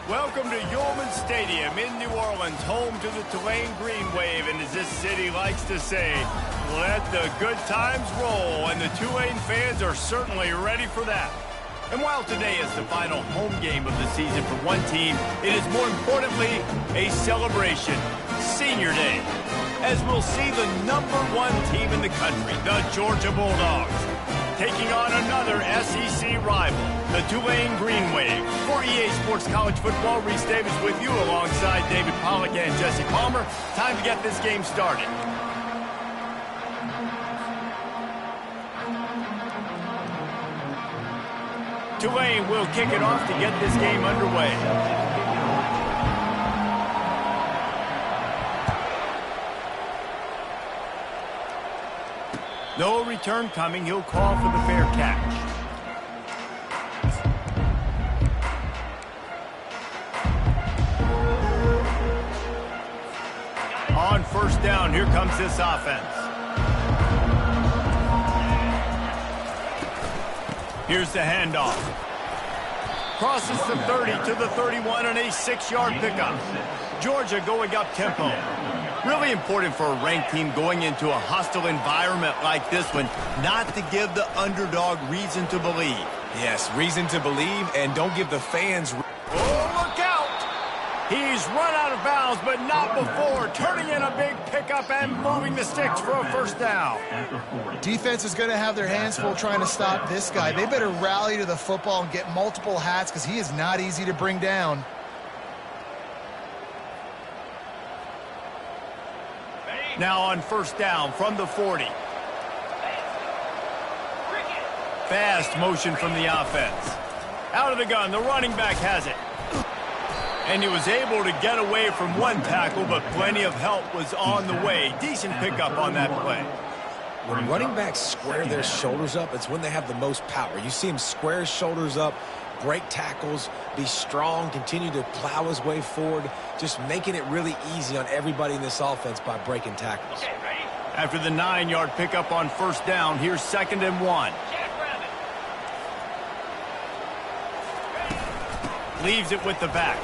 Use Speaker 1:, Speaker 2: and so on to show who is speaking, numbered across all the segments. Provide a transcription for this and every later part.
Speaker 1: Welcome to Yulman Stadium in New Orleans, home to the Tulane Green Wave, and as this city likes to say, let the good times roll, and the Tulane fans are certainly ready for that. And while today is the final home game of the season for one team, it is more importantly a celebration, Senior Day, as we'll see the #1 team in the country, the Georgia Bulldogs, taking on another SEC rival, the Tulane Green Wave. For EA Sports College Football, Reese Davis with you alongside David Pollack and Jesse Palmer. Time to get this game started. Tulane will kick it off to get this game underway. No return coming. He'll call for the fair catch. On first down, here comes this offense. Here's the handoff. Crosses the 30 to the 31 and a 6-yard pickup. Georgia going up tempo. Really important for a ranked team going into a hostile environment like this one, not to give the underdog reason to believe.
Speaker 2: Yes, reason to believe, and don't give the fans...
Speaker 1: Oh, look out! He's run out of bounds, but not before. Turning in a big pickup and moving the sticks for a first down.
Speaker 3: Defense is going to have their hands full trying to stop this guy. They better rally to the football and get multiple hats because he is not easy to bring down.
Speaker 1: Now on first down from the 40. Fast motion from the offense. Out of the gun, the running back has it. And he was able to get away from one tackle, but plenty of help was on the way. Decent pickup on that play.
Speaker 2: When running backs square their shoulders up, it's when they have the most power. You see him square his shoulders up, break tackles, be strong, continue to plow his way forward, just making it really easy on everybody in this offense by breaking tackles.
Speaker 1: After the 9-yard pickup on first down, here's 2nd and 1. Leaves it with the back.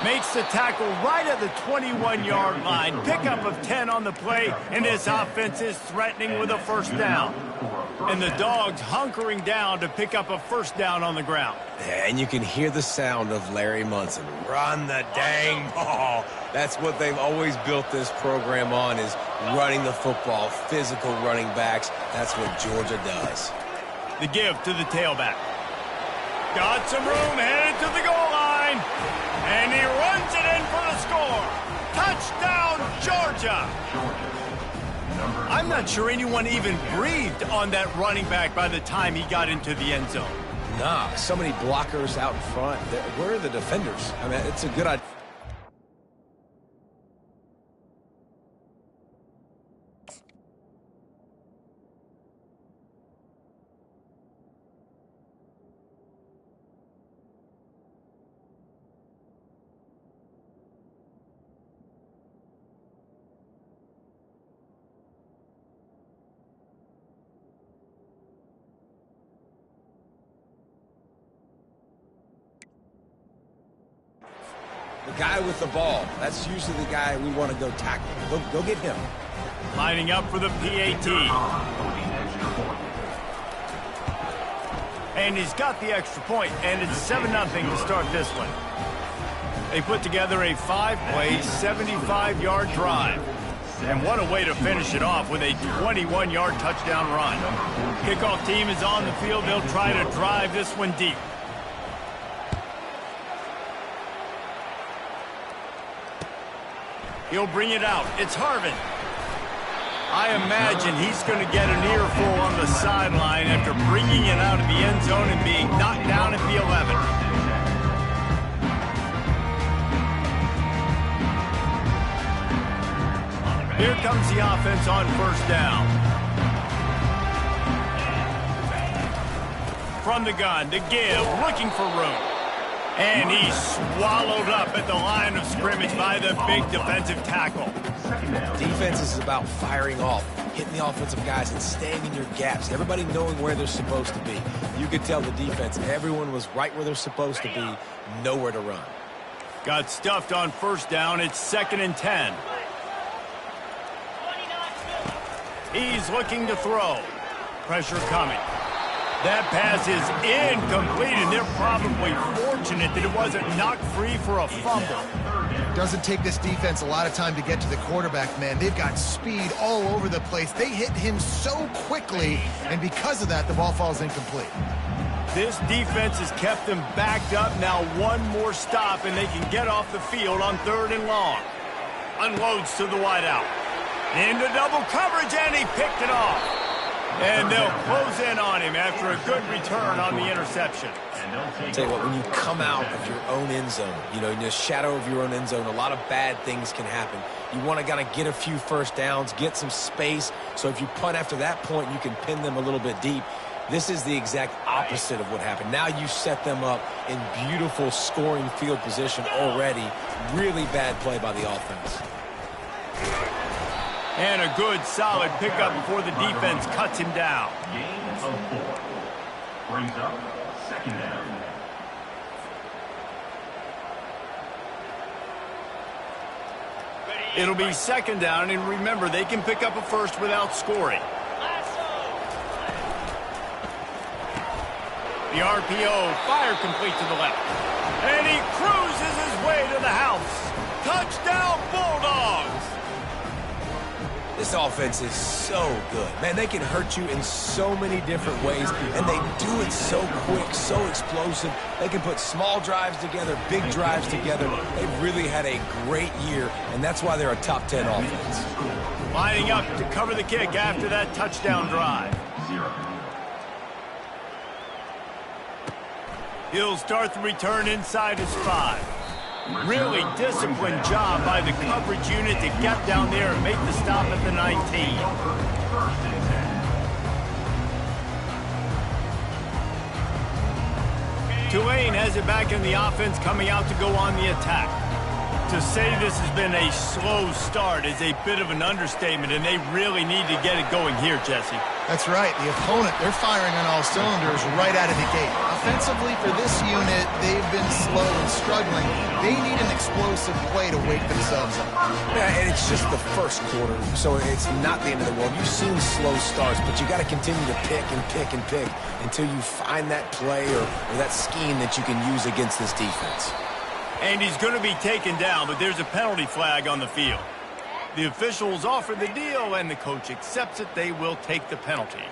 Speaker 1: Makes the tackle right at the 21-yard line. Pickup of 10 on the play, and this offense is threatening with a first down. And the Dogs hunkering down to pick up a first down on the ground.
Speaker 2: Yeah, and you can hear the sound of Larry Munson. Run the dang ball. That's what they've always built this program on, is running the football, physical running backs. That's what Georgia does.
Speaker 1: The give to the tailback. Got some room, headed to the goal line. And he runs it in for the score. Touchdown, Georgia. I'm not sure anyone even breathed on that running back by the time he got into the end zone.
Speaker 2: Nah, so many blockers out in front. Where are the defenders? I mean, it's a good idea. The guy with the ball, that's usually the guy we want to go tackle. Go get him.
Speaker 1: Lining up for the PAT. And he's got the extra point, and it's 7-0 to start this one. They put together a 5-play, 75-yard drive. And what a way to finish it off with a 21-yard touchdown run. Kickoff team is on the field. They'll try to drive this one deep. He'll bring it out. It's Harvin. I imagine he's going to get an earful on the sideline after bringing it out of the end zone and being knocked down at the 11. Here comes the offense on first down. From the gun to give, looking for room. And he's swallowed up at the line of scrimmage by the big defensive tackle.
Speaker 2: Defense is about firing off. hitting the offensive guys and staying in your gaps, everybody knowing where they're supposed to be. You could tell the defense, everyone was right where they're supposed to be, nowhere to run.
Speaker 1: Got stuffed on first down. It's 2nd and 10. He's looking to throw. Pressure coming. That pass is incomplete, and they're probably fortunate that it wasn't knocked free for a fumble.
Speaker 3: Doesn't take this defense a lot of time to get to the quarterback, man. They've got speed all over the place. They hit him so quickly, and because of that, the ball falls incomplete.
Speaker 1: This defense has kept them backed up. Now one more stop, and they can get off the field on 3rd and long. Unloads to the wideout. Into double coverage, and he picked it off. And they'll close in on him after a good return on the interception.
Speaker 2: I'll tell you what, when you come out of your own end zone, you know, in the shadow of your own end zone, a lot of bad things can happen. You want to kind of get a few first downs, get some space, so if you punt after that point, you can pin them a little bit deep. This is the exact opposite of what happened. Now you set them up in beautiful scoring field position already. Really bad play by the offense.
Speaker 1: And a good, solid pickup before the defense cuts him down.
Speaker 4: Gain of 4. Brings up 2nd down.
Speaker 1: It'll be 2nd down, and remember, they can pick up a first without scoring. The RPO, fire complete to the left. And he cruises his way to the house. Touchdown, Bulldogs!
Speaker 2: This offense is so good. Man, they can hurt you in so many different ways, and they do it so quick, so explosive. They can put small drives together, big drives together. They've really had a great year, and that's why they're a top 10 offense.
Speaker 1: Lining up to cover the kick after that touchdown drive. He'll start the return inside his 5. Really disciplined job by the coverage unit to get down there and make the stop at the 19. Tulane has it back in the offense, coming out to go on the attack. To say this has been a slow start is a bit of an understatement, and they really need to get it going here, Jesse.
Speaker 3: That's right. The opponent, they're firing on all cylinders right out of the gate. Offensively, for this unit, they've been slow and struggling. They need an explosive play to wake themselves up.
Speaker 2: Yeah, and it's just the first quarter, so it's not the end of the world. You've seen slow starts, but you got to continue to pick and pick and pick until you find that play or that scheme that you can use against this defense.
Speaker 1: And he's going to be taken down, but there's a penalty flag on the field. The officials offer the deal, and the coach accepts it. They will take the penalty.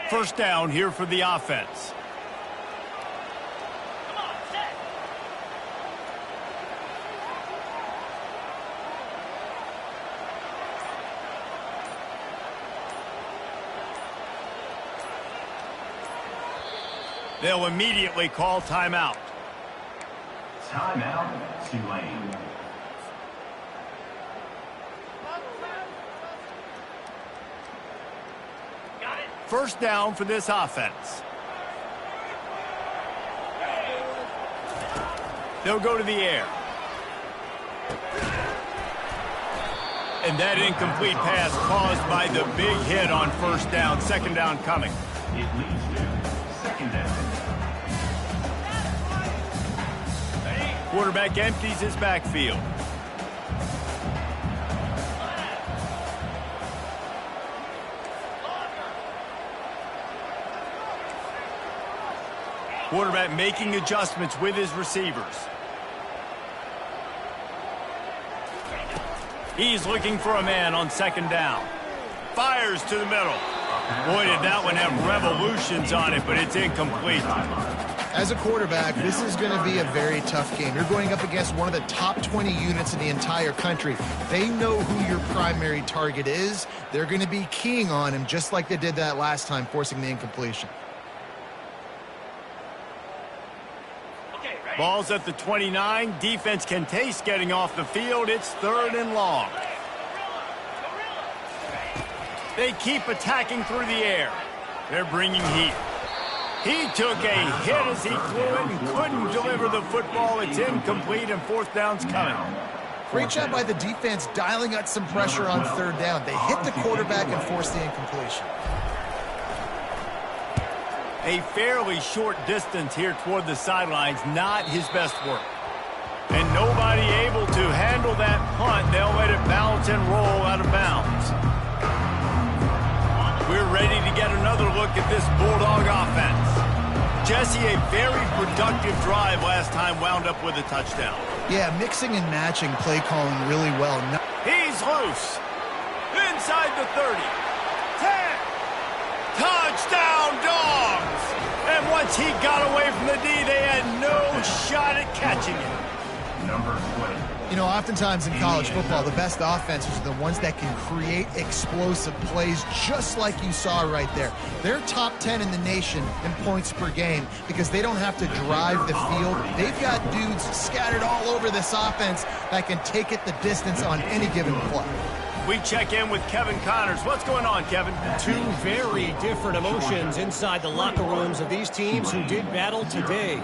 Speaker 1: First down here for the offense. They'll immediately call timeout.
Speaker 4: Timeout, Tulane.
Speaker 1: First down for this offense. They'll go to the air. And that incomplete pass caused by the big hit on first down. 2nd down coming.
Speaker 4: It leads to 2nd down.
Speaker 1: Quarterback empties his backfield. Quarterback making adjustments with his receivers. He's looking for a man on 2nd down. Fires to the middle. Boy, did that one have revolutions on it, but it's incomplete.
Speaker 3: As a quarterback, this is going to be a very tough game. You're going up against one of the top 20 units in the entire country. They know who your primary target is. They're going to be keying on him just like they did that last time, forcing the incompletion.
Speaker 1: Ball's at the 29. Defense can taste getting off the field. It's 3rd and long. They keep attacking through the air. They're bringing heat. He took a hit as he flew it and couldn't deliver the football. It's incomplete and fourth down's coming.
Speaker 3: Great job by the defense dialing out some pressure on third down. They hit the quarterback and forced the incompletion.
Speaker 1: A fairly short distance here toward the sidelines, not his best work. And nobody able to handle that punt. They'll let it bounce and roll out of bounds. We're ready to get another look at this Bulldog offense. Jesse, a very productive drive last time, wound up with a touchdown.
Speaker 3: Yeah, mixing and matching play calling really well.
Speaker 1: He's loose. Inside the 30. 10. Touchdown, Dogs! And once he got away from the D, they had no shot at catching it.
Speaker 4: Number 20.
Speaker 3: You know, oftentimes in college football, the best offenses are the ones that can create explosive plays just like you saw right there. They're top 10 in the nation in points per game because they don't have to drive the field. They've got dudes scattered all over this offense that can take it the distance on any given play.
Speaker 1: We check in with Kevin Connors. What's going on, Kevin?
Speaker 5: Two very different emotions inside the locker rooms of these teams who did battle today.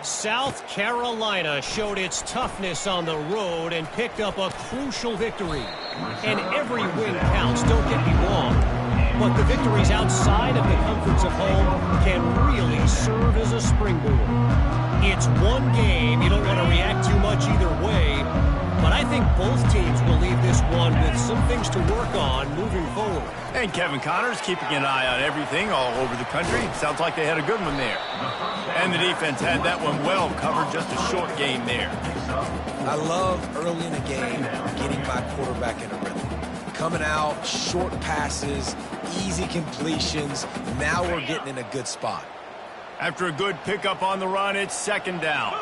Speaker 5: South Carolina showed its toughness on the road and picked up a crucial victory. And every win counts, don't get me wrong. But the victories outside of the comforts of home can really serve as a springboard. It's one game. You don't want to react too much either way. But I think both teams will leave this one with some things to work on moving forward.
Speaker 1: And Kevin Connors keeping an eye on everything all over the country. Sounds like they had a good one there. And the defense had that one well covered, just a short game there.
Speaker 2: I love early in the game getting my quarterback in a rhythm. Coming out, short passes, easy completions. Now we're getting in a good spot.
Speaker 1: After a good pickup on the run, it's second down.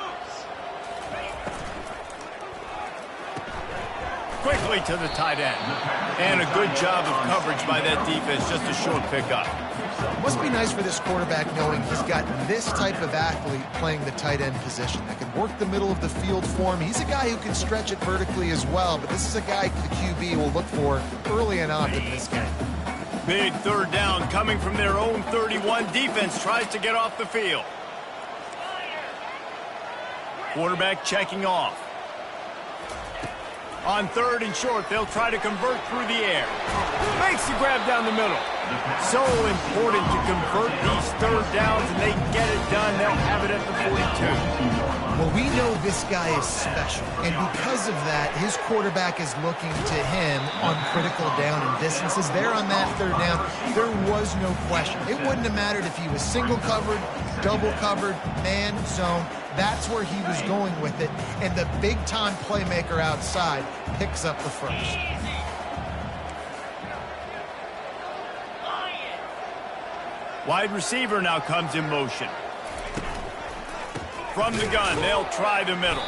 Speaker 1: Quickly to the tight end. And a good job of coverage by that defense, just a short pickup.
Speaker 3: Must be nice for this quarterback knowing he's got this type of athlete playing the tight end position that can work the middle of the field for him. He's a guy who can stretch it vertically as well, but this is a guy the QB will look for early and often in this game.
Speaker 1: Big third down coming from their own 31. Defense tries to get off the field. Quarterback checking off. On third and short, they'll try to convert through the air. Makes the grab down the middle. So important to convert these third downs, and they get it done. They'll have it at the 42.
Speaker 3: Well, we know this guy is special, and because of that, his quarterback is looking to him on critical down and distances. There on that third down, there was no question. It wouldn't have mattered if he was single covered, double covered, man, zone. That's where he was going with it, and the big-time playmaker outside picks up the first.
Speaker 1: Wide receiver now comes in motion. From the gun, they'll try the middle.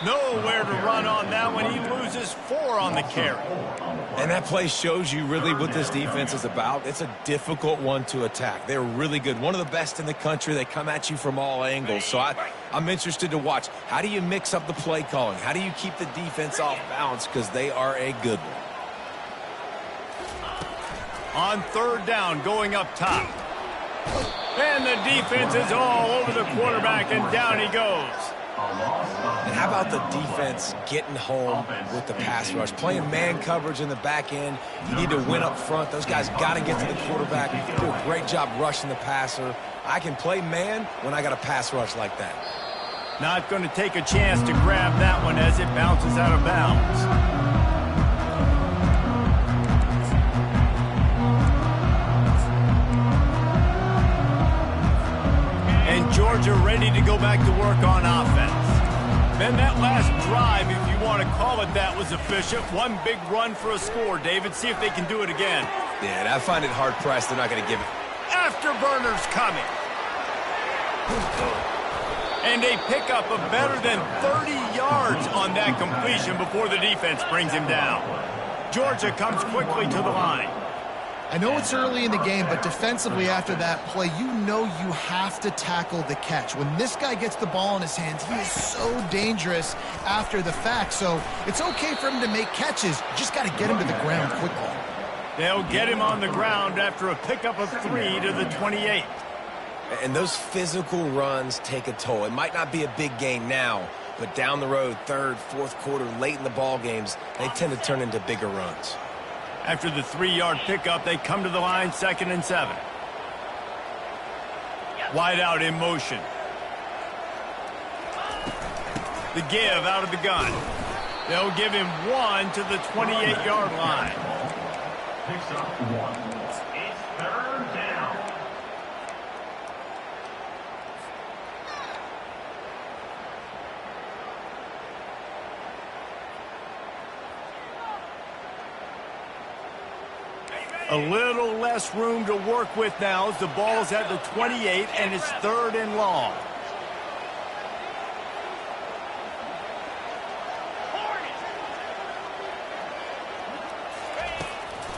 Speaker 1: Nowhere to run on that one. He loses 4 on the carry.
Speaker 2: And that play shows you really what this defense is about. It's a difficult one to attack. They're really good. One of the best in the country. They come at you from all angles. So I'm interested to watch. How do you mix up the play calling? How do you keep the defense off balance? Because they are a good one.
Speaker 1: On third down, going up top. And the defense is all over the quarterback, and down he goes.
Speaker 2: And how about the defense getting home with the pass rush? Playing man coverage in the back end. You need to win up front. Those guys got to get to the quarterback. Do a great job rushing the passer. I can play man when I got a pass rush like that.
Speaker 1: Not going to take a chance to grab that one as it bounces out of bounds. Georgia ready to go back to work on offense. Then that last drive, if you want to call it that, was efficient. One big run for a score, David. See if they can do it again.
Speaker 2: Yeah, I find it hard-pressed. They're not going to give it.
Speaker 1: Afterburners coming. And a pickup of better than 30 yards on that completion before the defense brings him down. Georgia comes quickly to the line.
Speaker 3: I know it's early in the game, but defensively after that play, you know you have to tackle the catch. When this guy gets the ball in his hands, he is so dangerous after the fact. So it's okay for him to make catches. You just got to get him to the ground quickly.
Speaker 1: They'll get him on the ground after a pickup of 3 to the 28.
Speaker 2: And those physical runs take a toll. It might not be a big gain now, but down the road, third, fourth quarter, late in the ball games, they tend to turn into bigger runs.
Speaker 1: After the 3-yard pickup, they come to the line, 2nd and 7. Wide out in motion. The give out of the gun. They'll give him 1 to the 28-yard line.
Speaker 4: Picks up 1. It's 3rd down.
Speaker 1: A little less room to work with now as the ball's at the 28 and it's 3rd and long.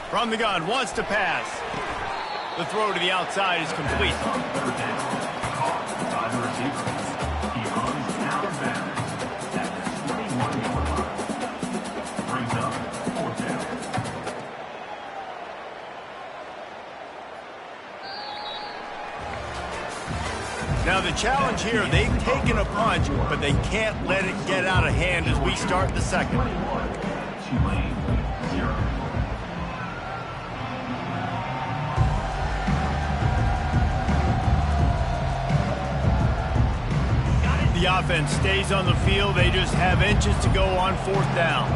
Speaker 1: From the gun, wants to pass. The throw to the outside is complete.
Speaker 4: 3rd down. By the receiver. He runs out of bounds at the 21-yard line. Brings up 4th down.
Speaker 1: Now the challenge here, they've taken a punch, but they can't let it get out of hand as we start the second.
Speaker 4: 21. Tulane 0.
Speaker 1: The offense stays on the field. They just have inches to go on 4th down.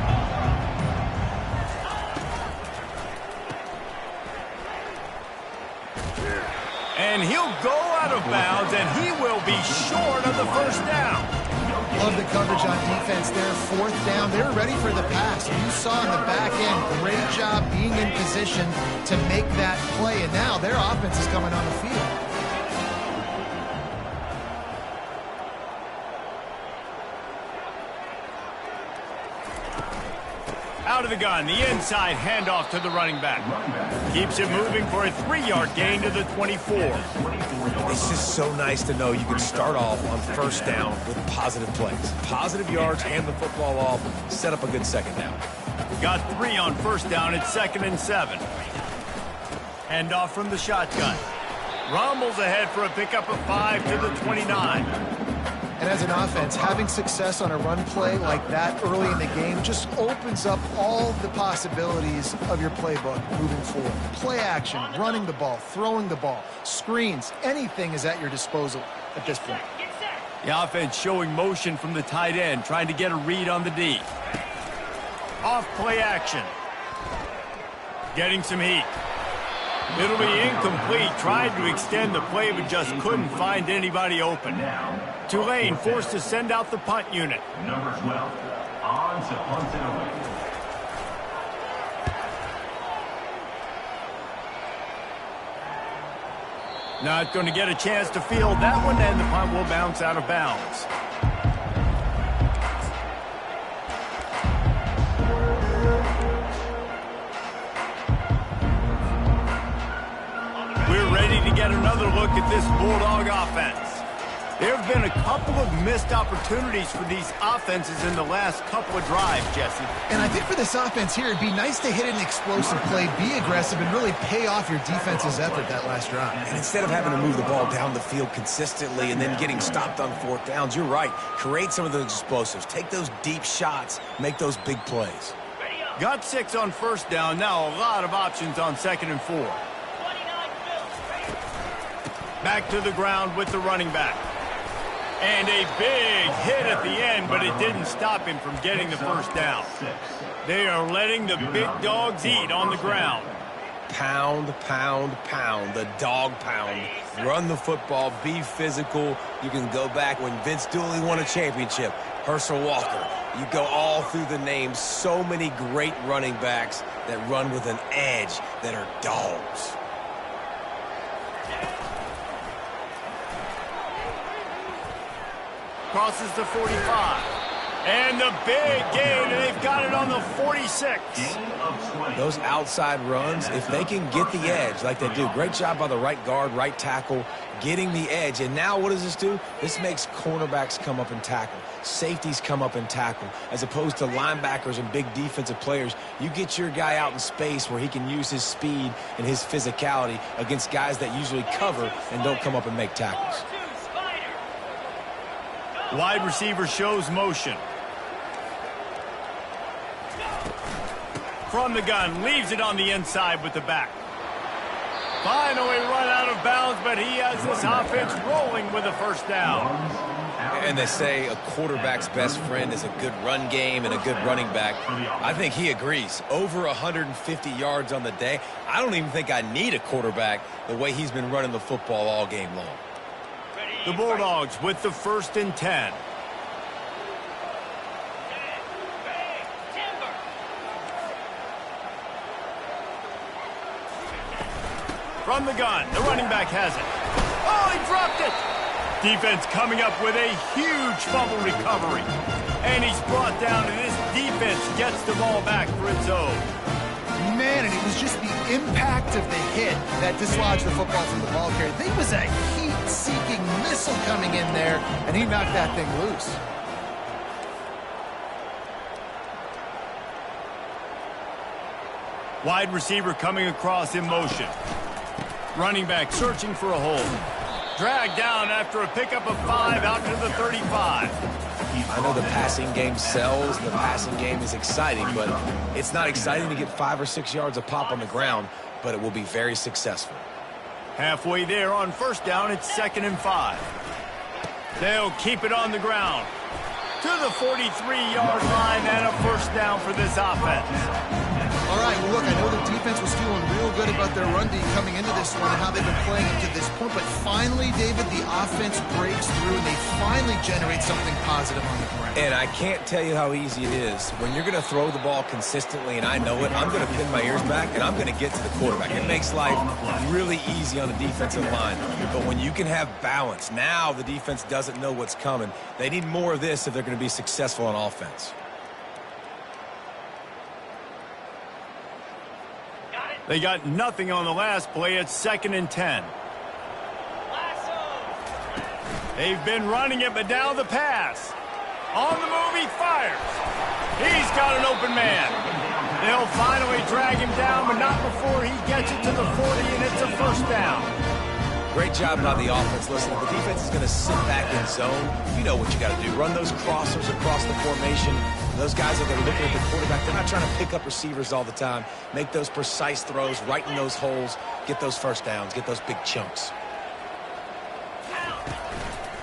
Speaker 1: And he'll go out of bounds, and he will be short of the 1st down.
Speaker 3: Love the coverage on defense there. 4th down. They were ready for the pass. You saw in the back end, great job being in position to make that play. And now their offense is coming on the field.
Speaker 1: Out of the gun, the inside handoff to the running back. Keeps it moving for a 3-yard gain to the 24.
Speaker 2: It's just so nice to know you can start off on 1st down with positive plays. Positive yards, hand the football off, set up a good 2nd down.
Speaker 1: Got 3 on 1st down at 2nd and 7. Handoff from the shotgun. Rumbles ahead for a pickup of 5 to the 29.
Speaker 3: And as an offense, having success on a run play like that early in the game just opens up all the possibilities of your playbook moving forward. Play action, running the ball, throwing the ball, screens, anything is at your disposal at this point.
Speaker 1: The offense showing motion from the tight end, trying to get a read on the D. Off play action. Getting some heat. It'll be incomplete. Tried to extend the play, but just couldn't find anybody open. Tulane forced to send out the punt unit.
Speaker 4: Number 12. On to punt it away.
Speaker 1: Not going to get a chance to field that one, and the punt will bounce out of bounds. We're ready to get another look at this Bulldog offense. There have been a couple of missed opportunities for these offenses in the last couple of drives, Jesse.
Speaker 3: And I think for this offense here, it'd be nice to hit an explosive play, be aggressive, and really pay off your defense's effort that last drive.
Speaker 2: And instead of having to move the ball down the field consistently and then getting stopped on 4th downs, you're right. Create some of those explosives. Take those deep shots. Make those big plays.
Speaker 1: Got 6 on 1st down. Now a lot of options on 2nd and 4. Back to the ground with the running back. And a big hit at the end, but it didn't stop him from getting the 1st down. They are letting the big dogs eat on the ground.
Speaker 2: Pound, pound, pound. The dog pound. Run the football. Be physical. You can go back when Vince Dooley won a championship. Herschel Walker. You go all through the names. So many great running backs that run with an edge that are dogs.
Speaker 1: Crosses the 45. And the big gain, and they've got it on the 46.
Speaker 2: Those outside runs, if they can get the edge like they do, great job by the right guard, right tackle, getting the edge. And now what does this do? This makes cornerbacks come up and tackle. Safeties come up and tackle. As opposed to linebackers and big defensive players, you get your guy out in space where he can use his speed and his physicality against guys that usually cover and don't come up and make tackles.
Speaker 1: Wide receiver shows motion. From the gun, leaves it on the inside with the back. Finally run out of bounds, but he has this offense rolling with a first down.
Speaker 2: And they say a quarterback's best friend is a good run game and a good running back. I think he agrees. Over 150 yards on the day. I don't even think I need a quarterback the way he's been running the football all game long.
Speaker 1: The Bulldogs with the 1st and 10. From the gun, the running back has it. Oh, he dropped it! Defense coming up with a huge fumble recovery. And he's brought down, and this defense gets the ball back for its own.
Speaker 3: Man, and it was just the impact of the hit that dislodged the football from the ball carrier. There was a heat-seeking missile coming in there, and he knocked that thing loose.
Speaker 1: Wide receiver coming across in motion. Running back searching for a hole. Dragged down after a pickup of 5 out to the 35.
Speaker 2: I know the passing game sells, and the passing game is exciting, but it's not exciting to get 5 or 6 yards a pop on the ground, but it will be very successful.
Speaker 1: Halfway there on 1st down, it's 2nd and 5. They'll keep it on the ground. To the 43-yard line and a 1st down for this offense.
Speaker 3: All right, well, look, I know the defense was feeling real good about their run D coming into this one and how they've been playing up to this point, but finally, David, the offense breaks through and they finally generate something positive on the ground.
Speaker 2: And I can't tell you how easy it is. When you're going to throw the ball consistently, and I know it, I'm going to pin my ears back, and I'm going to get to the quarterback. It makes life really easy on the defensive line. But when you can have balance, now the defense doesn't know what's coming. They need more of this if they're going to be successful on offense.
Speaker 1: They got nothing on the last play. It's 2nd and 10. They've been running it, but now the pass. On the move, he fires. He's got an open man. They'll finally drag him down, but not before he gets it to the 40, and it's a 1st down.
Speaker 2: Great job by the offense. Listen, if the defense is going to sit back in zone, you know what you got to do. Run those crossers across the formation. Those guys that are looking at the quarterback, they're not trying to pick up receivers all the time. Make those precise throws, right in those holes, get those 1st downs, get those big chunks.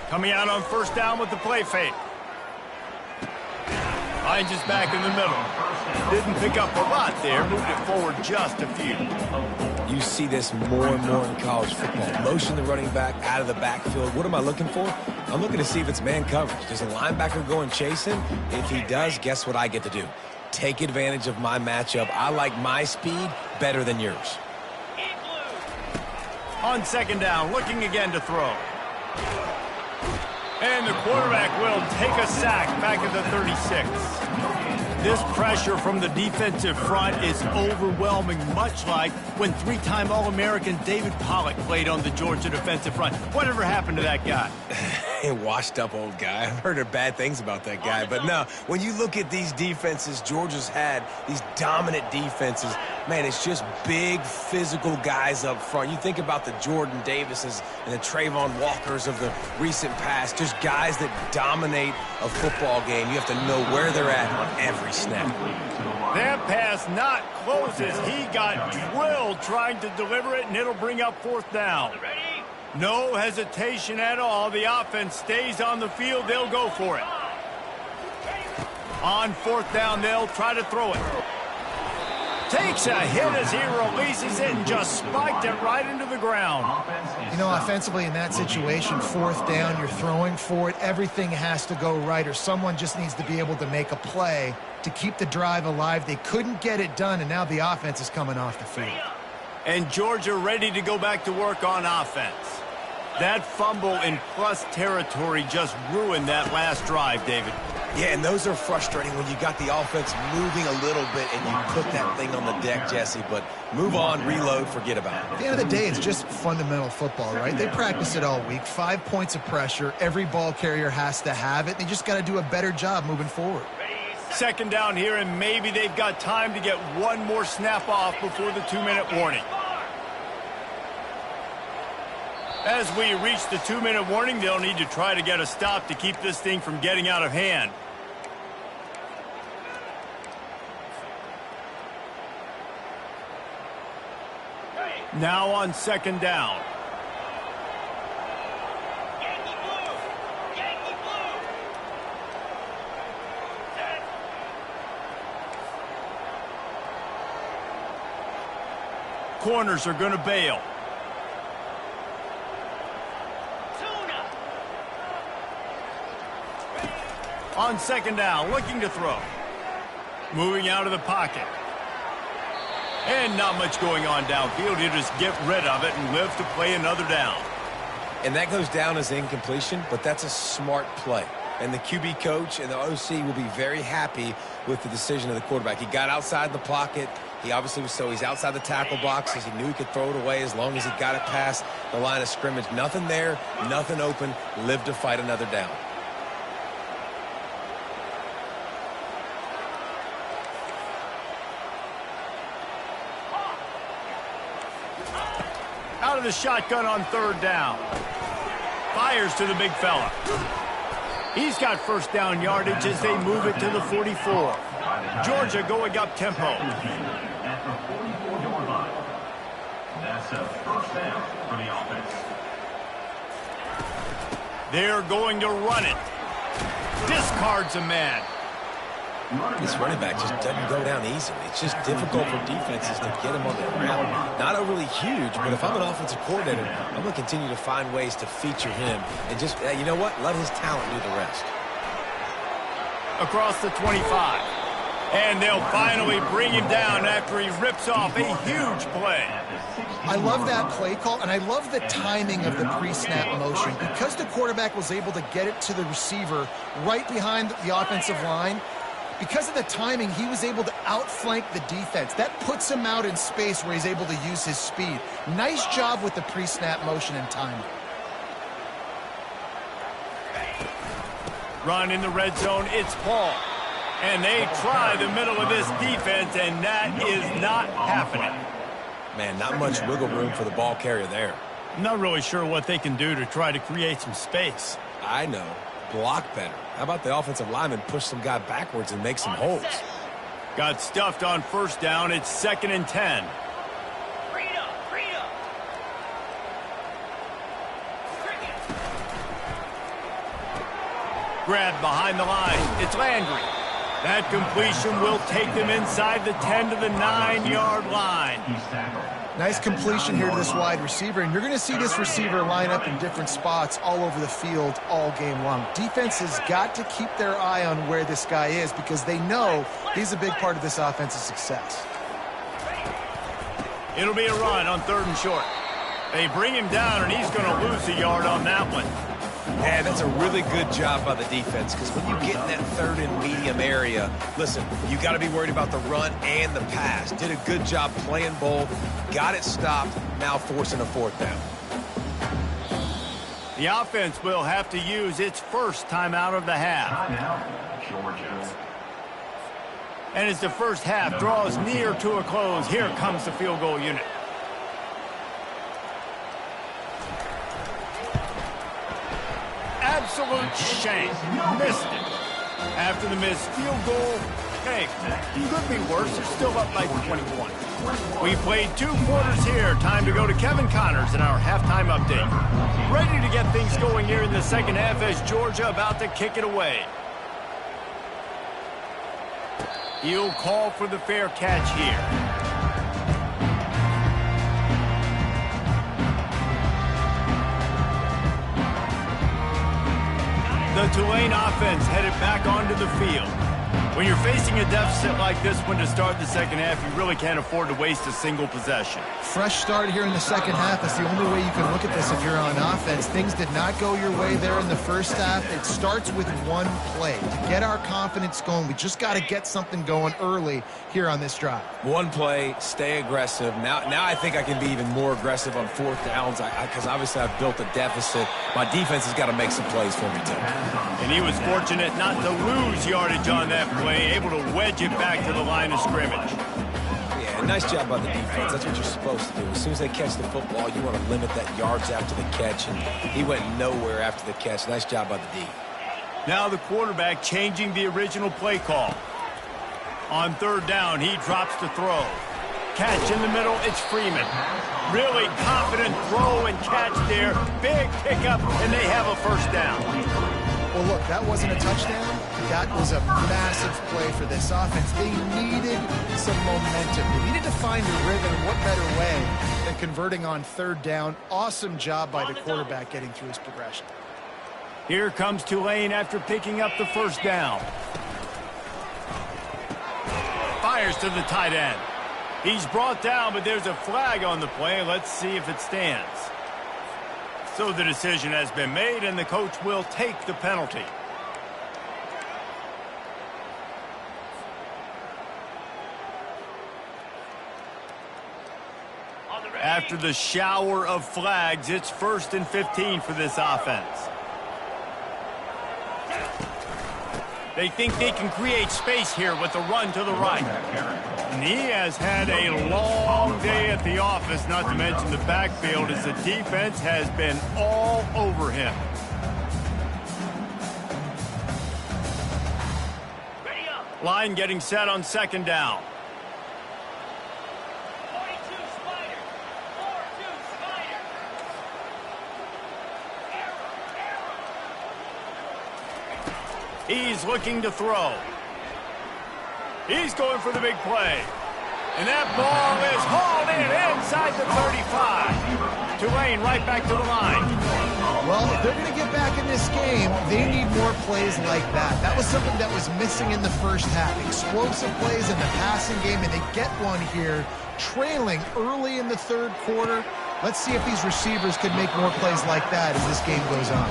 Speaker 1: Coming out on 1st down with the play fake. Finds his back in the middle. Didn't pick up a lot there, moved it forward just a few.
Speaker 2: You see this more and more in college football. Motion the running back out of the backfield. What am I looking for? I'm looking to see if it's man coverage. Does a linebacker go and chase him? If he does, guess what I get to do? Take advantage of my matchup. I like my speed better than yours.
Speaker 1: On 2nd down, looking again to throw. And the quarterback will take a sack back at the 36. This pressure from the defensive front is overwhelming, much like when 3-time All-American David Pollock played on the Georgia defensive front. Whatever happened to that guy?
Speaker 2: A washed-up old guy. I've heard bad things about that guy. But no, when you look at these defenses Georgia's had, these dominant defenses, man, it's just big, physical guys up front. You think about the Jordan Davises and the Trayvon Walkers of the recent past, just guys that dominate a football game. You have to know where they're at on every snap.
Speaker 1: That pass not closes. He got drilled trying to deliver it, and it'll bring up 4th down. No hesitation at all. The offense stays on the field. They'll go for it. On 4th down, they'll try to throw it. Takes a hit as he releases it and just spiked it right into the ground.
Speaker 3: You know, offensively in that situation, 4th down, you're throwing for it. Everything has to go right, or someone just needs to be able to make a play to keep the drive alive. They couldn't get it done, and now the offense is coming off the field.
Speaker 1: And Georgia ready to go back to work on offense. That fumble in plus territory just ruined that last drive, David.
Speaker 2: Yeah, and those are frustrating when you got the offense moving a little bit and you put that thing on the deck, Jesse. But move on, reload, forget about it.
Speaker 3: At the end of the day, it's just fundamental football, right? They practice it all week. 5 points of pressure. Every ball carrier has to have it. They just got to do a better job moving forward.
Speaker 1: Second down here, and maybe they've got time to get one more snap off before the 2-minute warning. As we reach the 2-minute warning, they'll need to try to get a stop to keep this thing from getting out of hand. Now on second down. Corners are going to bail. On second down, looking to throw. Moving out of the pocket. And not much going on downfield. He'll just get rid of it and live to play another down.
Speaker 2: And that goes down as incompletion, but that's a smart play. And the QB coach and the OC will be very happy with the decision of the quarterback. He got outside the pocket. He obviously was he's outside the tackle boxes. He knew he could throw it away as long as he got it past the line of scrimmage. Nothing there, nothing open. Live to fight another down.
Speaker 1: Out of the shotgun on third down. Fires to the big fella. He's got first down yardage as they move it to the 44. Georgia going up tempo.
Speaker 4: At the 44-yard line. That's a first down for the offense.
Speaker 1: They're going to run it. Discards a man.
Speaker 2: This running back just doesn't go down easily. It's just difficult for defenses to get him on the ground. Not overly huge, but if I'm an offensive coordinator, I'm going to continue to find ways to feature him and just, you know what, let his talent do the rest.
Speaker 1: Across the 25. And they'll finally bring him down after he rips off a huge play.
Speaker 3: I love that play call, and I love the timing of the pre-snap motion. Because the quarterback was able to get it to the receiver right behind the offensive line, because of the timing, he was able to outflank the defense. That puts him out in space where he's able to use his speed. Nice job with the pre-snap motion and timing.
Speaker 1: Run in the red zone, it's Paul. And they try the middle of this defense, and that is not happening.
Speaker 2: Man, not much wiggle room for the ball carrier there.
Speaker 1: Not really sure what they can do to try to create some space.
Speaker 2: I know. Block better. How about the offensive lineman push some guy backwards and make some holes?
Speaker 1: Got stuffed on first down. It's 2nd and 10. Grabbed behind the line. It's Landry. That completion will take them inside the 10 to the 9-yard line.
Speaker 3: Nice completion here to this wide receiver, and you're going to see this receiver line up in different spots all over the field all game long. Defense has got to keep their eye on where this guy is because they know he's a big part of this offense's success.
Speaker 1: It'll be a run on 3rd and short. They bring him down, and he's going to lose a yard on that one.
Speaker 2: Yeah, that's a really good job by the defense because when you get in that 3rd and medium area, listen, you got to be worried about the run and the pass. Did a good job playing both, got it stopped, now forcing a 4th down.
Speaker 1: The offense will have to use its first timeout of the half.
Speaker 4: Timeout, Georgia.
Speaker 1: And as the first half draws near to a close, here comes the field goal unit. Absolute shank. Missed it. After the missed field goal, hey, could be worse. They're still up by 21. We played 2 quarters here. Time to go to Kevin Connors in our halftime update. Ready to get things going here in the second half as Georgia about to kick it away. He'll call for the fair catch here. The Tulane offense headed back onto the field. When you're facing a deficit like this one to start the second half, you really can't afford to waste a single possession.
Speaker 3: Fresh start here in the second half. That's the only way you can look at this if you're on offense. Things did not go your way there in the first half. It starts with one play. To get our confidence going, we just got to get something going early here on this drive.
Speaker 2: One play, stay aggressive. Now I think I can be even more aggressive on fourth downs because obviously I've built a deficit. My defense has got to make some plays for me, too.
Speaker 1: And he was fortunate not to lose yardage on that play, able to wedge it back to the line of scrimmage.
Speaker 2: Yeah, nice job by the defense. That's what you're supposed to do. As soon as they catch the football, you want to limit that yards after the catch, and he went nowhere after the catch. Nice job by the D.
Speaker 1: Now the quarterback changing the original play call. On third down, he drops to throw. Catch in the middle, it's Freeman. Really confident throw and catch there. Big pickup, and they have a first down.
Speaker 3: Well, look, that wasn't a touchdown. That was a massive play for this offense. They needed some momentum. They needed to find a rhythm. What better way than converting on third down? Awesome job by the quarterback getting through his progression.
Speaker 1: Here comes Tulane after picking up the first down. Fires to the tight end. He's brought down, but there's a flag on the play. Let's see if it stands. So the decision has been made, and the coach will take the penalty. After the shower of flags, it's 1st and 15 for this offense. They think they can create space here with the run to the right. And he has had a long day at the office, not to mention the backfield, as the defense has been all over him. Line getting set on second down. He's looking to throw. He's going for the big play. And that ball is hauled in inside the 35. Tulane right back to the line.
Speaker 3: Well, if they're going to get back in this game, they need more plays like that. That was something that was missing in the first half. Explosive plays in the passing game, and they get one here, trailing early in the third quarter. Let's see if these receivers can make more plays like that as this game goes on.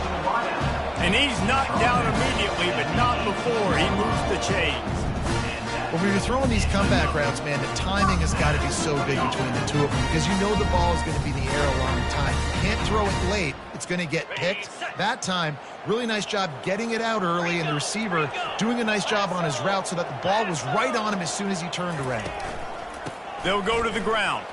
Speaker 1: And he's knocked down immediately, but not before he moves the chains.
Speaker 3: When you're throwing these comeback routes, man, the timing has got to be so big between the two of them because you know the ball is going to be in the air a long time. You can't throw it late. It's going to get picked. That time, really nice job getting it out early, and the receiver doing a nice job on his route so that the ball was right on him as soon as he turned around.
Speaker 1: They'll go to the ground.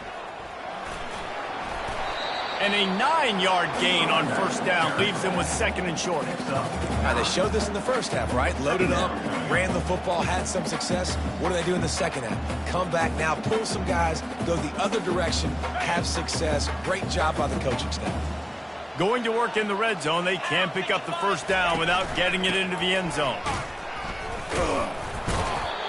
Speaker 1: And a 9-yard gain on first down leaves them with second and short.
Speaker 2: They showed this in the first half, right? Loaded up, ran the football, had some success. What do they do in the second half? Come back now, pull some guys, go the other direction, have success. Great job by the coaching staff.
Speaker 1: Going to work in the red zone, they can't pick up the first down without getting it into the end zone.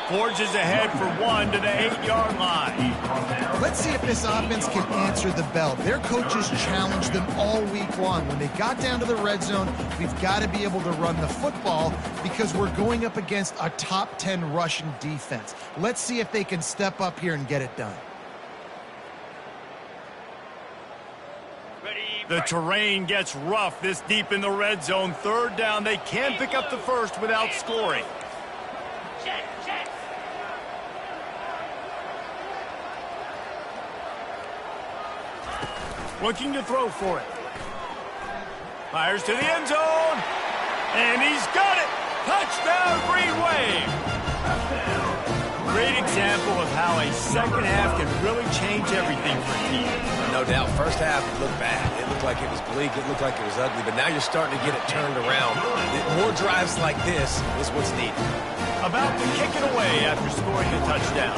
Speaker 1: Forges ahead for one to the 8-yard line.
Speaker 3: Let's see if this offense can answer the bell. Their coaches challenged them all week long. When they got down to the red zone, we've got to be able to run the football because we're going up against a top 10 Russian defense. Let's see if they can step up here and get it done.
Speaker 1: The terrain gets rough this deep in the red zone. Third down, they can pick up the first without scoring. Looking to throw for it. Fires to the end zone. And he's got it. Touchdown, Green Wave. Great example of how a second half can really change everything for a team.
Speaker 2: No doubt. First half looked bad. It looked like it was bleak. It looked like it was ugly. But now you're starting to get it turned around. More drives like this is what's needed.
Speaker 1: About to kick it away after scoring the touchdown.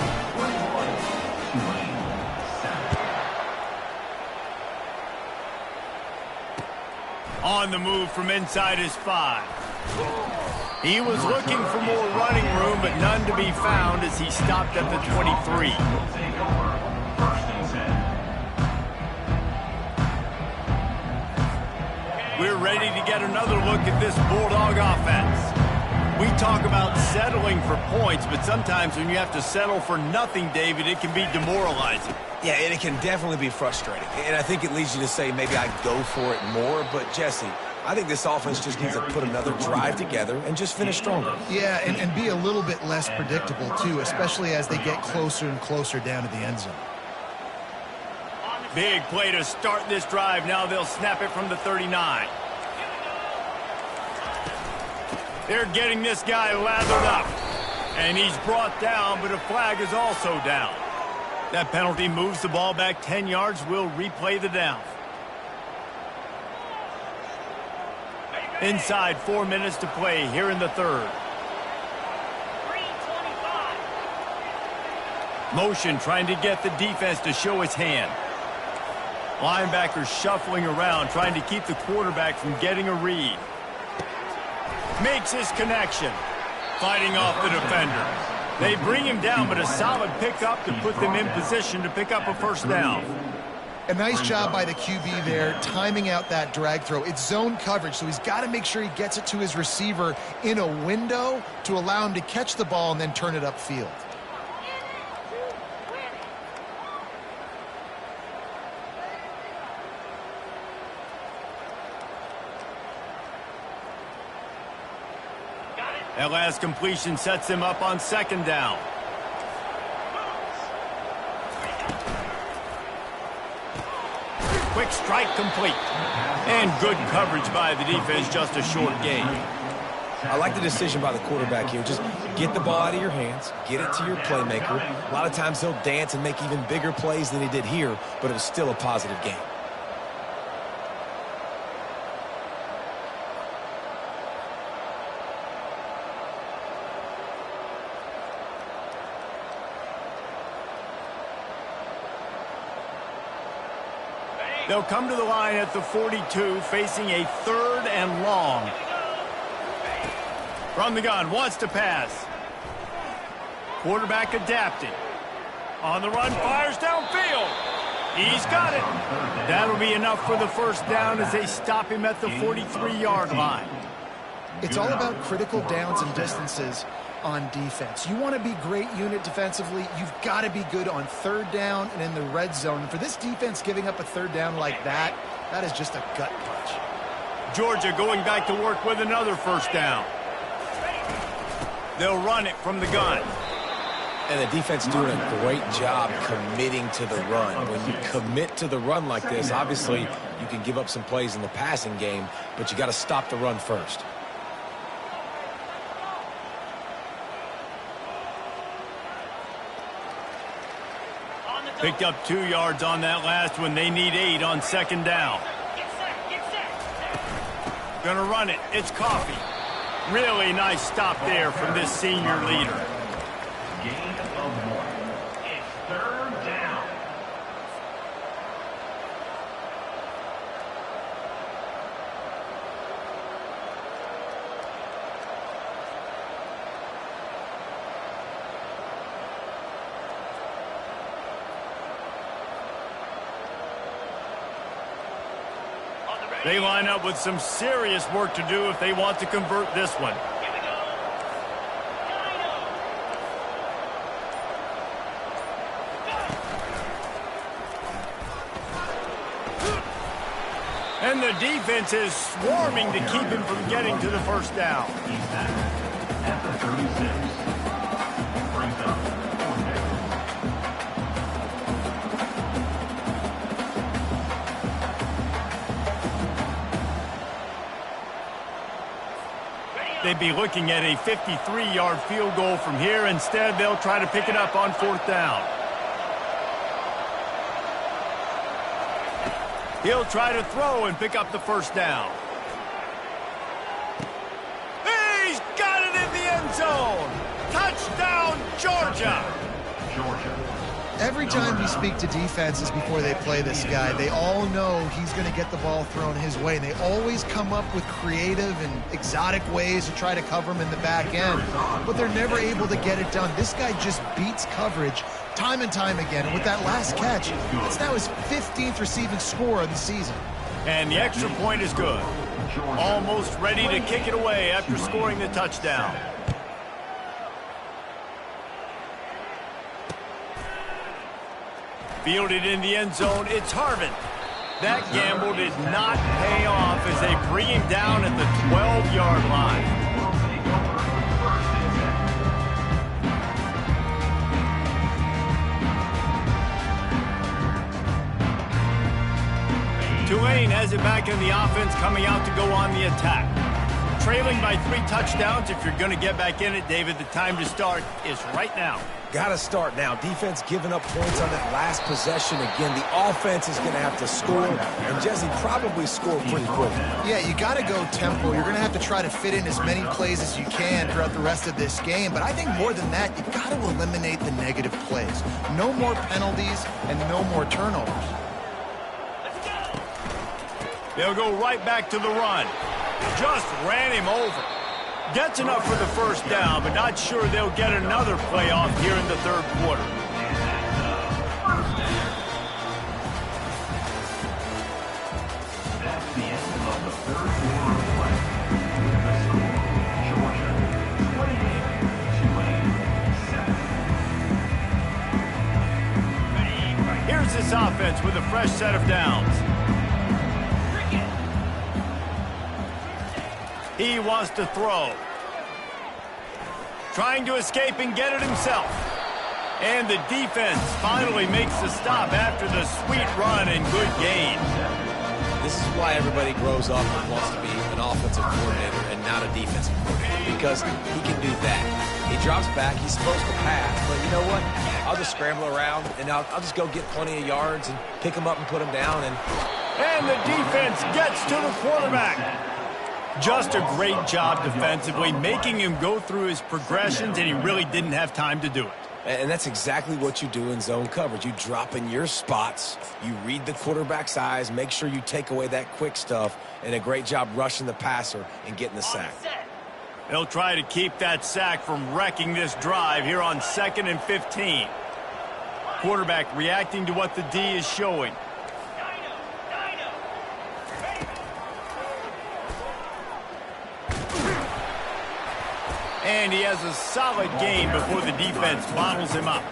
Speaker 1: On the move from inside his 5. He was looking for more running room, but none to be found as he stopped at the 23. We're ready to get another look at this Bulldog offense. We talk about settling for points, but sometimes when you have to settle for nothing, David, it can be demoralizing.
Speaker 2: Yeah, and it can definitely be frustrating. And I think it leads you to say maybe I go for it more. But, Jesse, I think this offense just needs to put another drive together and just finish stronger.
Speaker 3: Yeah, and be a little bit less predictable, too, especially as they get closer and closer down to the end zone.
Speaker 1: Big play to start this drive. Now they'll snap it from the 39. They're getting this guy lathered up. And he's brought down, but a flag is also down. That penalty moves the ball back 10 yards. We'll replay the down. Inside 4 minutes to play here in the third. Motion trying to get the defense to show his hand. Linebacker shuffling around, trying to keep the quarterback from getting a read. Makes his connection. Fighting off the defender. They bring him down, but a solid pickup to put them in position to pick up a first down.
Speaker 3: A nice job by the QB there, timing out that drag throw. It's zone coverage, so he's got to make sure he gets it to his receiver in a window to allow him to catch the ball and then turn it upfield.
Speaker 1: That last completion sets him up on second down. Quick strike complete. And good coverage by the defense, just a short gain.
Speaker 2: I like the decision by the quarterback here. Just get the ball out of your hands, get it to your playmaker. A lot of times he'll dance and make even bigger plays than he did here, but it was still a positive game.
Speaker 1: They'll come to the line at the 42, facing a third and long. From the gun, wants to pass. Quarterback adapting. On the run, fires downfield. He's got it. That'll be enough for the first down as they stop him at the 43-yard line.
Speaker 3: It's all about critical downs and distances on defense. You want to be great unit defensively, you've got to be good on third down and in the red zone. And for this defense giving up a third down like that, that is just a gut punch.
Speaker 1: Georgia going back to work with another first down. They'll run it from the gun.
Speaker 2: And the defense doing a great job committing to the run. When you commit to the run like this, obviously you can give up some plays in the passing game, but you got to stop the run first.
Speaker 1: Picked up 2 yards on that last one. They need 8 on second down. Gonna run it. It's Coffee. Really nice stop there from this senior leader.
Speaker 4: Gain of 1. It's third down.
Speaker 1: They line up with some serious work to do if they want to convert this one. And the defense is swarming to keep him from getting to the first down.
Speaker 4: He's back at the 36. Brings up 4 down.
Speaker 1: They'd be looking at a 53-yard field goal from here. Instead, they'll try to pick it up on fourth down. He'll try to throw and pick up the first down. He's got it in the end zone. Touchdown, Georgia.
Speaker 3: Every time we speak to defenses before they play this guy, they all know he's going to get the ball thrown his way. And they always come up with creative and exotic ways to try to cover him in the back end. But they're never able to get it done. This guy just beats coverage time and time again. And with that last catch, it's now his 15th receiving score of the season.
Speaker 1: And the extra point is good. Almost ready to kick it away after scoring the touchdown. Fielded in the end zone, it's Harvin. That gamble did not pay off as they bring him down at the 12-yard line. Tulane has it back in the offense, coming out to go on the attack. Trailing by 3 touchdowns. If you're going to get back in it, David, the time to start is right now.
Speaker 2: Got to start now. Defense giving up points on that last possession. Again, the offense is going to have to score, and Jesse probably score pretty quick.
Speaker 3: Yeah, you got to go tempo. You're going to have to try to fit in as many plays as you can throughout the rest of this game. But I think more than that, you've got to eliminate the negative plays. No more penalties and no more turnovers.
Speaker 1: They'll go right back to the run. Just ran him over. Gets enough for the first down, but not sure they'll get another play off here in the third quarter.
Speaker 4: That's the end of the third quarter of play. The score, Georgia 28, Tulane 7.
Speaker 1: Here's this offense with a fresh set of downs. He wants to throw. Trying to escape and get it himself. And the defense finally makes the stop after the sweet run and good gain.
Speaker 2: This is why everybody grows up and wants to be an offensive coordinator and not a defensive coordinator, because he can do that. He drops back. He's supposed to pass, but you know what? I'll just scramble around, and I'll just go get plenty of yards and pick him up and put him down.
Speaker 1: And the defense gets to the quarterback. Just a great job defensively, making him go through his progressions, and he really didn't have time to do it.
Speaker 2: And that's exactly what you do in zone coverage. You drop in your spots, you read the quarterback's eyes, make sure you take away that quick stuff, and a great job rushing the passer and getting the sack.
Speaker 1: They'll try to keep that sack from wrecking this drive here on 2nd and 15. Quarterback reacting to what the D is showing. And he has a solid gain before the defense bottles him up.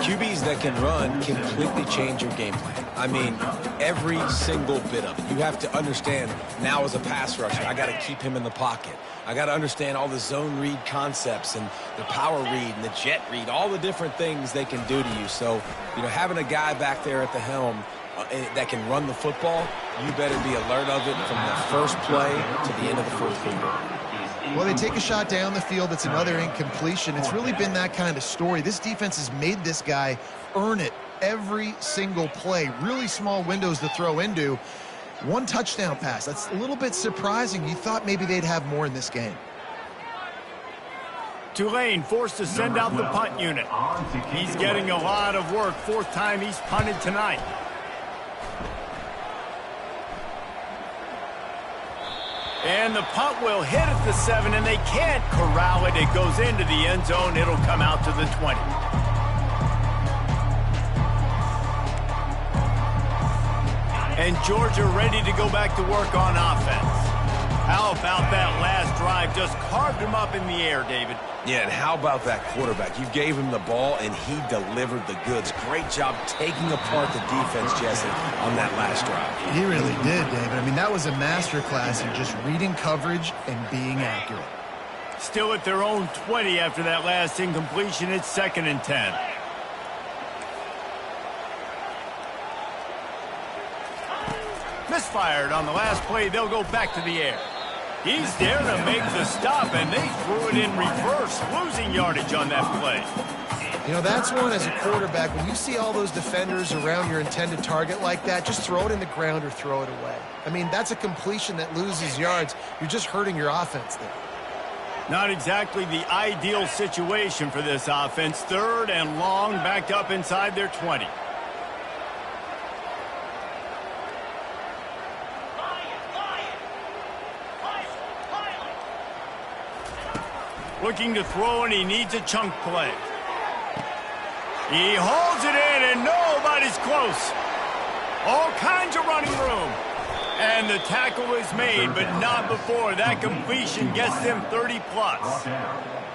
Speaker 2: QBs that can run completely change your game plan. I mean, every single bit of it. You have to understand now as a pass rusher, I got to keep him in the pocket. I got to understand all the zone read concepts and the power read and the jet read, all the different things they can do to you. So, you know, having a guy back there at the helm that can run the football, you better be alert of it from the first play to the end of the fourth quarter.
Speaker 3: Well, they take a shot down the field. It's another incompletion. It's really been that kind of story. This defense has made this guy earn it every single play. Really small windows to throw into. 1 touchdown pass. That's a little bit surprising. You thought maybe they'd have more in this game.
Speaker 1: Tulane forced to send out the punt unit. He's getting a lot of work. 4th time he's punted tonight. And the punt will hit at the 7, and they can't corral it. It goes into the end zone. It'll come out to the 20. And Georgia ready to go back to work on offense. How about that last drive? Just carved him up in the air, David.
Speaker 2: Yeah, and how about that quarterback? You gave him the ball, and he delivered the goods. Great job taking apart the defense, Jesse, on that last drive.
Speaker 3: He really did, David. I mean, that was a masterclass in just reading coverage and being accurate.
Speaker 1: Still at their own 20 after that last incompletion. It's 2nd and 10. Misfired on the last play. They'll go back to the air. He's there to make the stop, and they threw it in reverse, losing yardage on that play.
Speaker 3: You know, that's one as a quarterback. When you see all those defenders around your intended target like that, just throw it in the ground or throw it away. I mean, that's a completion that loses yards. You're just hurting your offense there.
Speaker 1: Not exactly the ideal situation for this offense. 3rd and long, backed up inside their 20. Looking to throw, and he needs a chunk play. He holds it in, and nobody's close. All kinds of running room. And the tackle is made, but not before that completion gets them 30-plus.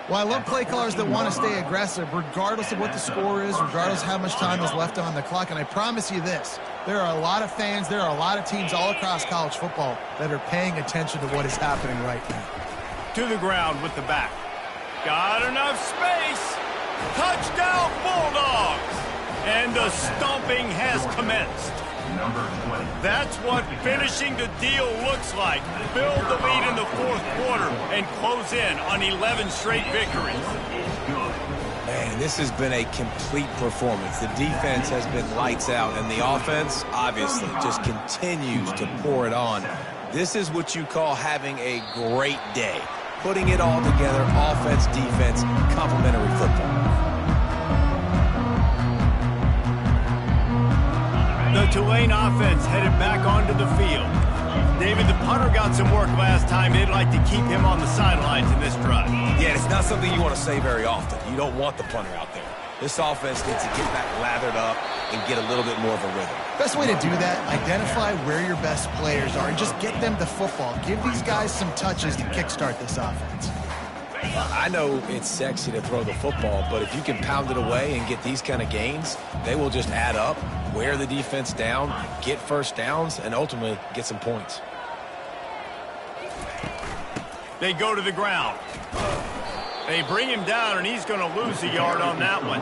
Speaker 3: Well, I love play callers that want to stay aggressive regardless of what the score is, regardless of how much time is left on the clock. And I promise you this, there are a lot of fans, there are a lot of teams all across college football that are paying attention to what is happening right now.
Speaker 1: To the ground with the back. Got enough space. Touchdown, Bulldogs. And the stomping has commenced. That's what finishing the deal looks like. Build the lead in the fourth quarter and close in on 11 straight victories.
Speaker 2: Man, this has been a complete performance. The defense has been lights out, and the offense, obviously, just continues to pour it on. This is what you call having a great day. Putting it all together, offense, defense, complementary football.
Speaker 1: The Tulane offense headed back onto the field. David, the punter got some work last time. They'd like to keep him on the sidelines in this drive.
Speaker 2: Yeah, it's not something you want to say very often. You don't want the punter out there. This offense needs to get back lathered up and get a little bit more of a rhythm.
Speaker 3: Best way to do that, identify where your best players are and just get them the football. Give these guys some touches to kickstart this offense.
Speaker 2: I know it's sexy to throw the football, but if you can pound it away and get these kind of gains, they will just add up, wear the defense down, get first downs, and ultimately get some points.
Speaker 1: They go to the ground. They bring him down, and he's going to lose a yard on that one.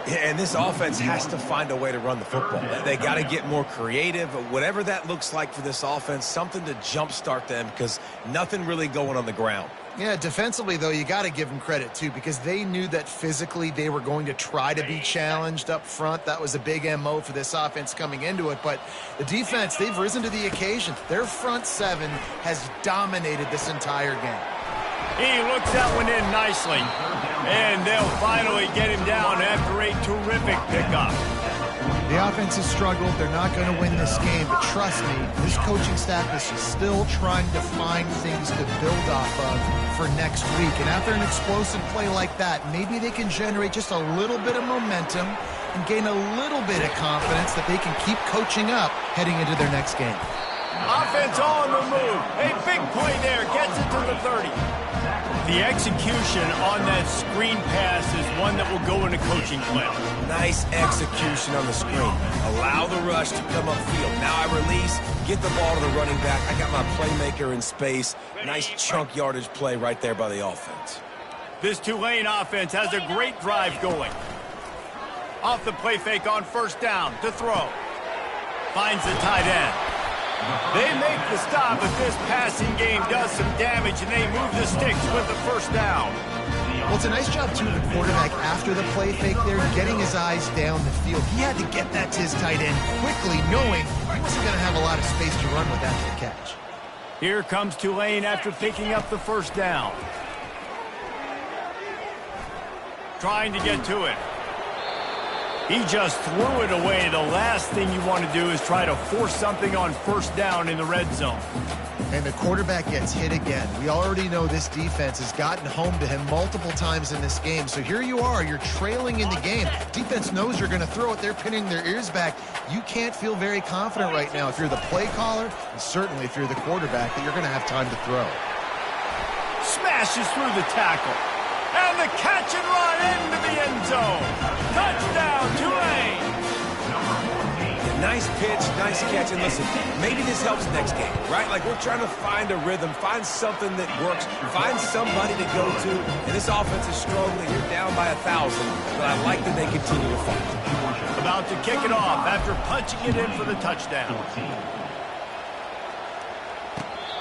Speaker 2: Yeah, and this offense has to find a way to run the football. They got to get more creative, whatever that looks like for this offense, something to jumpstart them because nothing really going on the ground.
Speaker 3: Yeah, defensively, though, you got to give them credit, too, because they knew that physically they were going to try to be challenged up front. That was a big MO for this offense coming into it. But the defense, they've risen to the occasion. Their front seven has dominated this entire game.
Speaker 1: He looks that one in nicely. And they'll finally get him down after a terrific pickup.
Speaker 3: The offense has struggled. They're not going to win this game, but trust me, this coaching staff is still trying to find things to build off of for next week. And after an explosive play like that, maybe they can generate just a little bit of momentum and gain a little bit of confidence that they can keep coaching up heading into their next game.
Speaker 1: Offense on the move. A big play there. Gets it to the 30. The execution on that screen pass is one that will go in a coaching plan.
Speaker 2: Nice execution on the screen. Allow the rush to come upfield. Now I release, get the ball to the running back. I got my playmaker in space. Nice chunk yardage play right there by the offense.
Speaker 1: This Tulane offense has a great drive going. Off the play fake on first down to throw. Finds the tight end. They make the stop, but this passing game does some damage, and they move the sticks with the first down.
Speaker 3: Well, it's a nice job, too, of the quarterback after the play fake there, getting his eyes down the field. He had to get that to his tight end quickly, knowing he wasn't going to have a lot of space to run with after the catch.
Speaker 1: Here comes Tulane after picking up the first down. Trying to get to it. He just threw it away. The last thing you want to do is try to force something on first down in the red zone.
Speaker 3: And the quarterback gets hit again. We already know this defense has gotten home to him multiple times in this game. So here you are, you're trailing in the game. Defense knows you're going to throw it. They're pinning their ears back. You can't feel very confident right now if you're the play caller, and certainly if you're the quarterback, that you're going to have time to throw.
Speaker 1: Smashes through the tackle. And the catch and run into the end zone. Touchdown, Tulane.
Speaker 2: Nice pitch, nice catch, and listen, maybe this helps next game, right? Like we're trying to find a rhythm, find something that works, find somebody to go to, and this offense is struggling. You're down by 1,000, but I like that they continue to fight.
Speaker 1: About to kick it off after punching it in for the touchdown.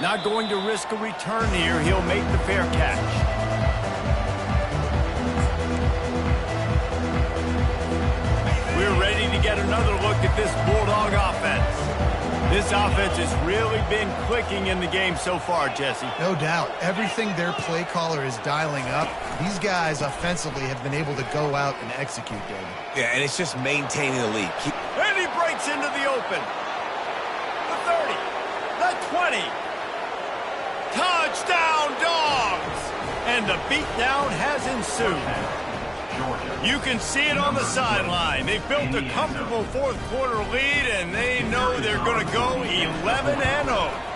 Speaker 1: Not going to risk a return here. He'll make the fair catch. We're ready to get another look at this Bulldog offense. This offense has really been clicking in the game so far, Jesse.
Speaker 3: No doubt. Everything their play caller is dialing up, these guys offensively have been able to go out and execute, David.
Speaker 2: Yeah, and it's just maintaining the lead.
Speaker 1: And he breaks into the open. The 30. The 20. Touchdown, Dogs! And the beatdown has ensued. You can see it on the sideline. They've built a comfortable fourth quarter lead, and they know they're going to go 11-0.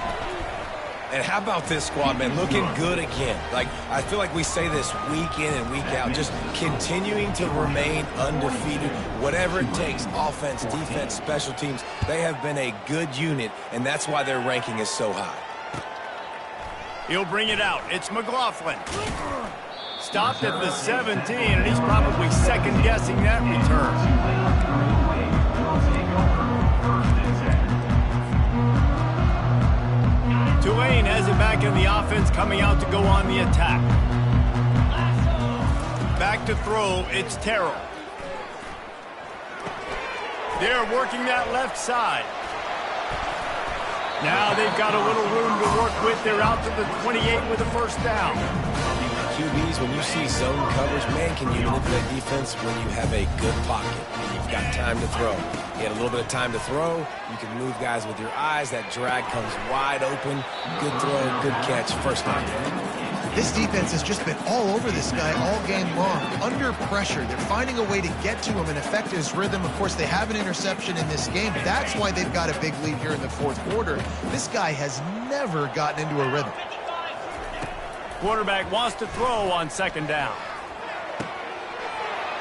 Speaker 2: And how about this squad, man? Looking good again. Like, I feel like we say this week in and week out, just continuing to remain undefeated. Whatever it takes, offense, defense, special teams, they have been a good unit, and that's why their ranking is so high.
Speaker 1: He'll bring it out. It's McLaughlin. Stopped at the 17, and he's probably second-guessing that return. Tulane has it back in the offense, coming out to go on the attack. Back to throw, it's Terrell. They're working that left side. Now they've got a little room to work with. They're out to the 28 with a first down.
Speaker 2: QBs, when you see zone coverage, man, can you manipulate defense when you have a good pocket and you've got time to throw? You had a little bit of time to throw. You can move guys with your eyes. That drag comes wide open. Good throw, good catch, first down.
Speaker 3: This defense has just been all over this guy all game long. Under pressure, they're finding a way to get to him and affect his rhythm. Of course, they have an interception in this game. That's why they've got a big lead here in the fourth quarter. This guy has never gotten into a rhythm.
Speaker 1: Quarterback wants to throw on second down.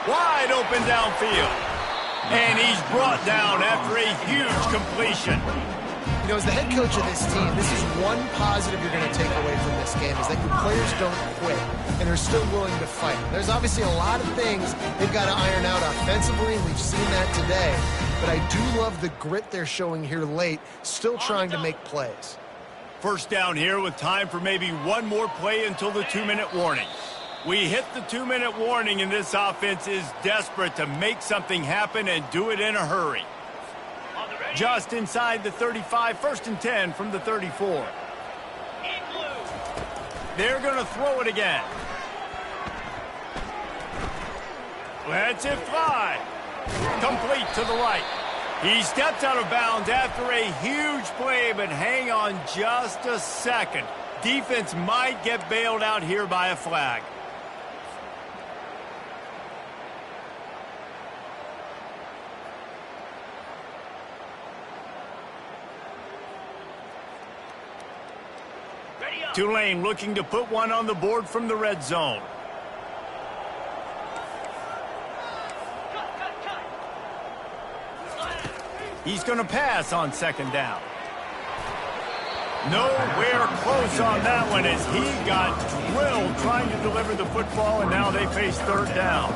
Speaker 1: Wide open downfield. And he's brought down after a huge completion.
Speaker 3: You know, as the head coach of this team, this is one positive you're going to take away from this game, is that your players don't quit, and they're still willing to fight. There's obviously a lot of things they've got to iron out offensively, and we've seen that today. But I do love the grit they're showing here late, still trying to make plays.
Speaker 1: First down here with time for maybe one more play until the 2-minute warning. We hit the 2-minute warning, and this offense is desperate to make something happen and do it in a hurry. Just inside the 35, first and 10 from the 34. They're going to throw it again. Lets it fly. Complete to the right. He steps out of bounds after a huge play, but hang on just a second. Defense might get bailed out here by a flag. Tulane looking to put one on the board from the red zone. He's going to pass on second down. Nowhere close on that one as he got drilled trying to deliver the football, and now they face third down.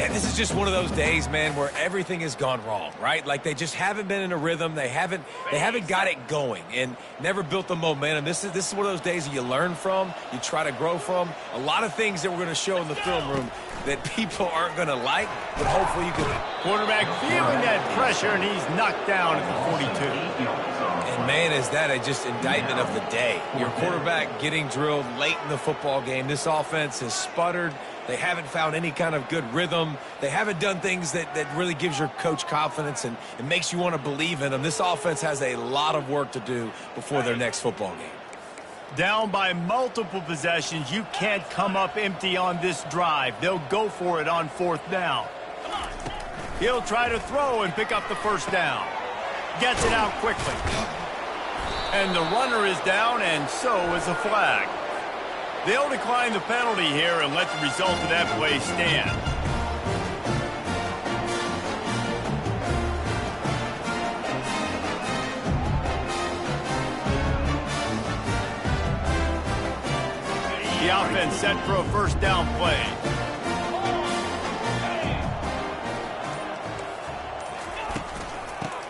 Speaker 2: And this is just one of those days, man, where everything has gone wrong, right? Like they just haven't been in a rhythm. They haven't got it going and never built the momentum. This is one of those days that you learn from, you try to grow from. A lot of things that we're going to show in the film room that people aren't going to like, but hopefully you can.
Speaker 1: Quarterback feeling that pressure, and he's knocked down at the 42.
Speaker 2: And, man, is that a just indictment of the day. Your quarterback getting drilled late in the football game. This offense has sputtered. They haven't found any kind of good rhythm. They haven't done things that really gives your coach confidence and makes you want to believe in them. This offense has a lot of work to do before their next football game.
Speaker 1: Down by multiple possessions, you can't come up empty on this drive. They'll go for it on fourth down. He'll try to throw and pick up the first down. Gets it out quickly. And the runner is down, and so is a flag. They'll decline the penalty here and let the result of that play stand. The offense set for a first down play.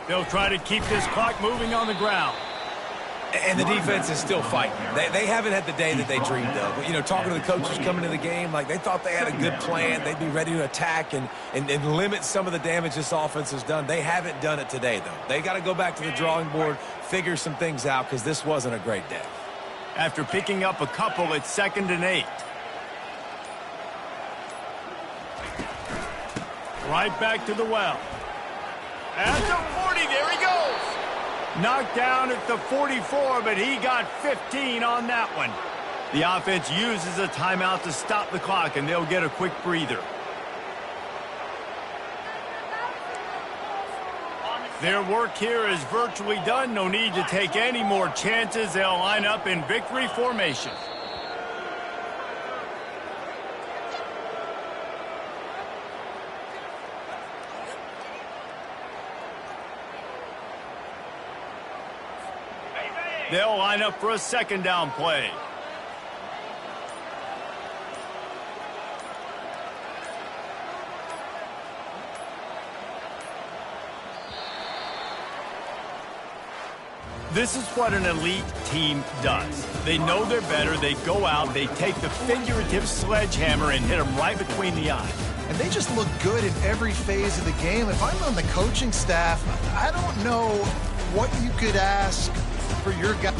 Speaker 1: They'll try to keep this clock moving on the ground.
Speaker 2: And the defense is still fighting. They haven't had the day that they dreamed of. But, you know, talking to the coaches coming to the game, like they thought they had a good plan. They'd be ready to attack and limit some of the damage this offense has done. They haven't done it today, though. They got to go back to the drawing board, figure some things out, because this wasn't a great day.
Speaker 1: After picking up a couple, it's 2nd and 8. Right back to the well. At the 40, there he goes. Knocked down at the 44, but he got 15 on that one. The offense uses a timeout to stop the clock, and they'll get a quick breather. Their work here is virtually done. No need to take any more chances. They'll line up in victory formation. They'll line up for a second down play. This is what an elite team does. They know they're better. They go out, they take the figurative sledgehammer and hit them right between the eyes.
Speaker 3: And they just look good in every phase of the game. If I'm on the coaching staff, I don't know what you could ask for your guy.